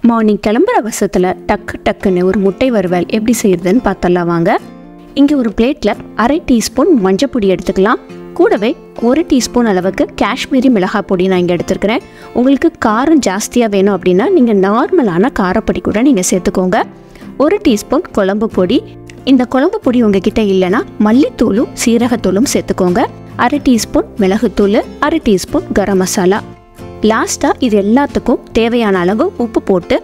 Morning கிளம்புற அவசரத்தில் டக்குன்னு ஒரு முட்டை வறுவல் எப்படி செய்யறதுன்னு பார்த்தலாம் வாங்க. இங்கே ஒரு பிளேட்டில் 1/2 டீஸ்பூன் மஞ்சள் பொடி எடுத்துக்கலாம். கூடவே 1 டீஸ்பூன் அளவுக்கு காஷ்மீரி மிளகாய் பொடி நான் இங்கே எடுத்துருக்கிறேன். உங்களுக்கு காரம் ஜாஸ்தியாக வேணும் அப்படின்னா நீங்கள் நார்மலான காரப்பொடி கூட நீங்கள் சேர்த்துக்கோங்க. 1 டீஸ்பூன் குழம்பு பொடி. இந்த குழம்பு பொடி உங்ககிட்ட இல்லைன்னா மல்லித்தூளும் சீரகத்தூளும் சேர்த்துக்கோங்க. 1/2 டீஸ்பூன் மிளகுத்தூள், 1/2 டீஸ்பூன் கரம் மசாலா. லாஸ்ட்டாக இது எல்லாத்துக்கும் தேவையான அளவு உப்பு போட்டு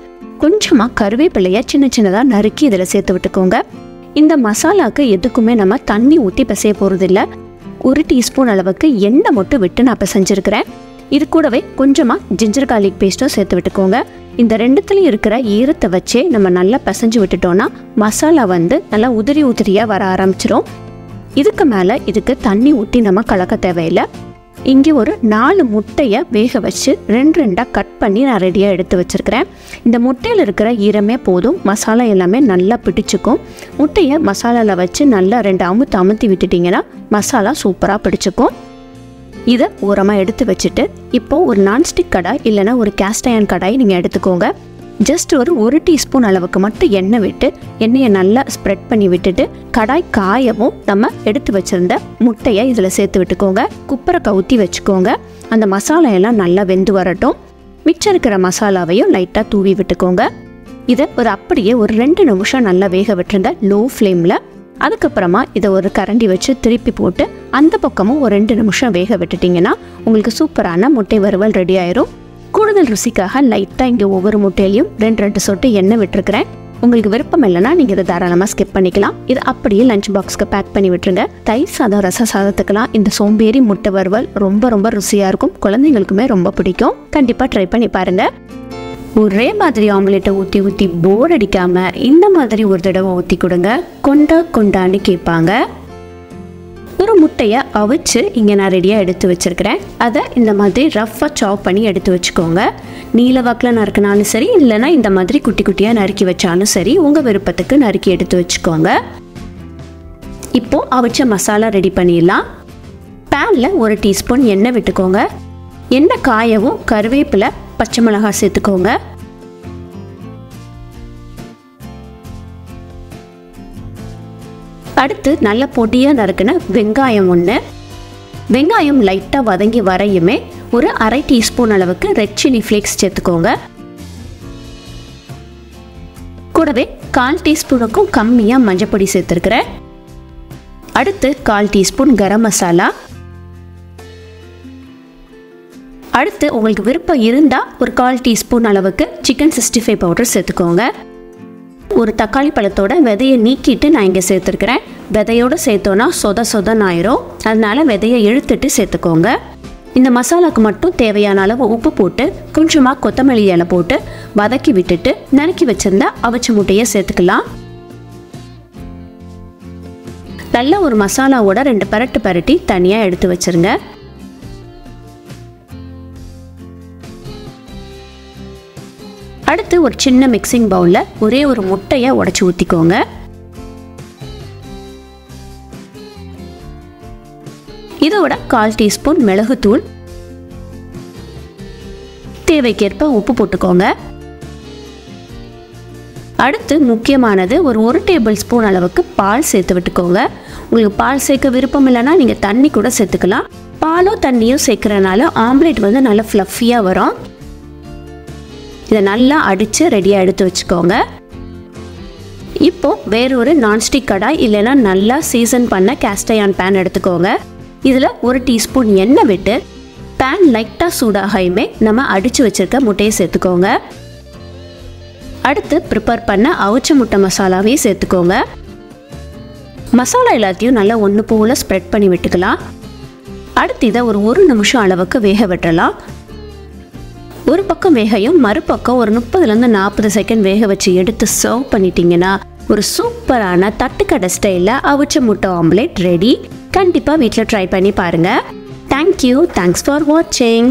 கொஞ்சமாக கருவேப்பிலையை சின்னதாக நறுக்கி இதில் சேர்த்து விட்டுக்கோங்க. இந்த மசாலாவுக்கு எதுக்குமே நம்ம தண்ணி ஊற்றி பிசைய போகிறதில்ல. 1 டீஸ்பூன் அளவுக்கு எண்ணெய் மட்டும் விட்டு நான் பிசைஞ்சிருக்கிறேன். இது கூடவே கொஞ்சமாக ஜிஞ்சர் கார்லிக் பேஸ்ட்டும் சேர்த்து விட்டுக்கோங்க. இந்த ரெண்டுத்துலையும் இருக்கிற ஈரத்தை வச்சே நம்ம நல்லா பிசைஞ்சு விட்டுட்டோன்னா மசாலா நல்லா உதிரியாக வர ஆரம்பிச்சிடும். இதுக்கு மேலே இதுக்கு தண்ணி ஊற்றி நம்ம கலக்க தேவையில்லை. இங்கே ஒரு 4 முட்டையை வேக வச்சு 2 கட் பண்ணி நான் ரெடியாக எடுத்து வச்சுருக்கிறேன். இந்த முட்டையில் இருக்கிற ஈரமே போதும், மசாலா எல்லாமே நல்லா பிடிச்சிக்கும். முட்டையை மசாலாவில் வச்சு நல்லா 2 அமுத்தி விட்டுட்டிங்கன்னா மசாலா சூப்பராக பிடிச்சிக்கும். இதை ஓரமாக எடுத்து வச்சுட்டு இப்போது ஒரு நான்ஸ்டிக் கடாய் இல்லைனா ஒரு கேஸ்ட் அயர்ன் கடாய் நீங்கள் எடுத்துக்கோங்க. ஜஸ்ட் ஒரு 1 டீஸ்பூன் அளவுக்கு மட்டும் எண்ணெய் விட்டு எண்ணெயை நல்லா ஸ்ப்ரெட் பண்ணி விட்டுட்டு கடாய் காயவும் நம்ம எடுத்து வச்சுருந்த முட்டையை இதில் சேர்த்து விட்டுக்கோங்க. குப்பரை கவுத்தி வச்சுக்கோங்க. அந்த மசாலா எல்லாம் நல்லா வெந்து வரட்டும். மிச்சம் இருக்கிற மசாலாவையும் லைட்டாக தூவி விட்டுக்கோங்க. இதை அப்படியே ஒரு 2 நிமிஷம் நல்லா வேக விட்டுருங்க லோ ஃப்ளேமில். அதுக்கப்புறமா இதை ஒரு கரண்டி வச்சு திருப்பி போட்டு அந்த பக்கமும் ஒரு 2 நிமிஷம் வேக விட்டுட்டிங்கன்னா உங்களுக்கு சூப்பரான முட்டை வறுவல் ரெடி ஆயிரும். கூடுதல் ருசிக்காக லைட்டாக இங்கே ஒவ்வொரு முட்டையிலையும் 2 சொட்டு எண்ணெய் விட்டுருக்கிறேன். உங்களுக்கு விருப்பம் இல்லைன்னா நீங்கள் இதை தாராளமாக ஸ்கிப் பண்ணிக்கலாம். இது அப்படியே லஞ்ச் பாக்ஸ்க்கு பேக் பண்ணி விட்டுருங்க. தயிர் சாதம், ரச சாதத்துக்கெல்லாம் இந்த சோம்பேறி முட்டை வறுவல் ரொம்ப ருசியாக இருக்கும். குழந்தைங்களுக்குமே ரொம்ப பிடிக்கும். கண்டிப்பாக ட்ரை பண்ணி பாருங்கள். ஒரே மாதிரி ஆம்லேட்டை ஊற்றி போர் அடிக்காமல் இந்த மாதிரி ஒரு தடவை ஊற்றி கொடுங்க. கொண்டான்னு கேட்பாங்க. ஒரு முட்டையை அவிச்சு இங்கே நான் ரெடியாக எடுத்து வச்சுருக்கிறேன். அதை இந்த மாதிரி ரஃப்பாக சாப் பண்ணி எடுத்து வச்சுக்கோங்க. நீல வாக்கில் நறுக்கினாலும் சரி, இல்லைனா இந்த மாதிரி குட்டியாக நறுக்கி வச்சாலும் சரி, உங்கள் விருப்பத்துக்கு நறுக்கி எடுத்து வச்சுக்கோங்க. இப்போது அவிச்ச மசாலா ரெடி பண்ணிடலாம். பேனில் 1 டீஸ்பூன் எண்ணெய் விட்டுக்கோங்க. எண்ணெய் காயவும் கருவேப்பிலை, பச்சை மிளகாய் சேர்த்துக்கோங்க. அடுத்து நல்ல பொடியாக நறுக்கின வெங்காயம் 1. வெங்காயம் லைட்டாக வதங்கி வரையுமே ஒரு 1/2 டீஸ்பூன் அளவுக்கு ரெட் சில்லி ஃப்ளேக்ஸ் சேர்த்துக்கோங்க. கூடவே 1/4 டீஸ்பூனுக்கும் கம்மியாக மஞ்சள் பொடி சேர்த்துருக்கிறேன். அடுத்து 1/4 டீஸ்பூன் கரம் மசாலா. அடுத்து உங்களுக்கு விருப்பம் இருந்தால் ஒரு 1/4 டீஸ்பூன் அளவுக்கு சிக்கன் 65 பவுடர் சேர்த்துக்கோங்க. ஒரு தக்காளி பழத்தோட விதையை நீக்கிட்டு நான் இங்கே சேர்த்துருக்கிறேன். விதையோடு சேர்த்தோன்னா சொதன்னு ஆயிரும். அதனால விதையை இழுத்துட்டு சேர்த்துக்கோங்க. இந்த மசாலாவுக்கு மட்டும் தேவையான அளவு உப்பு போட்டு கொஞ்சமாக கொத்தமல்லி இலை போட்டு வதக்கி விட்டுட்டு நறுக்கி வச்சிருந்தா அவிச்ச முட்டையை சேர்த்துக்கலாம். நல்ல ஒரு மசாலாவோட 2 பரட்டி தனியாக எடுத்து வச்சிருங்க. அடுத்து ஒரு சின்ன மிக்சிங் பவுலில் ஒரே ஒரு முட்டையை உடைச்சி ஊற்றிக்கோங்க. இதோட 1/4 டீஸ்பூன் மிளகுத்தூள், தேவைக்கேற்ப உப்பு போட்டுக்கோங்க. அடுத்து முக்கியமானது ஒரு 1 டேபிள் ஸ்பூன் அளவுக்கு பால் சேர்த்து விட்டுக்கோங்க. உங்களுக்கு பால் சேர்க்க விருப்பம் இல்லைன்னா நீங்கள் தண்ணி கூட சேர்த்துக்கலாம். பாலோ தண்ணியோ சேர்க்குறனால ஆம்லேட் நல்லா ஃப்ளஃபியாக வரும். இதை நல்லா அடித்து ரெடியாக எடுத்து வச்சுக்கோங்க. இப்போது வேறொரு நான்ஸ்டிக் கடாய் இல்லைன்னா நல்லா சீசன் பண்ண கேஸ்ட் அயர்ன் பேன் எடுத்துக்கோங்க. இதில் 1 டீஸ்பூன் எண்ணெய் விட்டு பேன் லைட்டாக சூடாகையுமே நம்ம அடித்து வச்சுருக்க முட்டையை சேர்த்துக்கோங்க. அடுத்து ப்ரிப்பேர் பண்ண அவிச்ச முட்டை மசாலாவையும் சேர்த்துக்கோங்க. மசாலா எல்லாத்தையும் நல்லா ஒன்று போல் ஸ்ப்ரெட் பண்ணி விட்டுக்கலாம். அடுத்து இதை ஒரு 1 நிமிஷம் அளவுக்கு வேக விட்டுறலாம். ஒரு பக்கம் வேகையும் மறுபக்கம் ஒரு 30லேருந்து 40 செகண்ட் வேக வச்சு எடுத்து சர்வ் பண்ணிட்டீங்கன்னா ஒரு சூப்பரான தட்டுக்கடை ஸ்டைலில் அவிச்ச முட்டை ஆம்லேட் ரெடி. கண்டிப்பாக வீட்டில் ட்ரை பண்ணி பாருங்கள். தேங்க்யூ. தேங்க்ஸ் ஃபார் வாட்சிங்.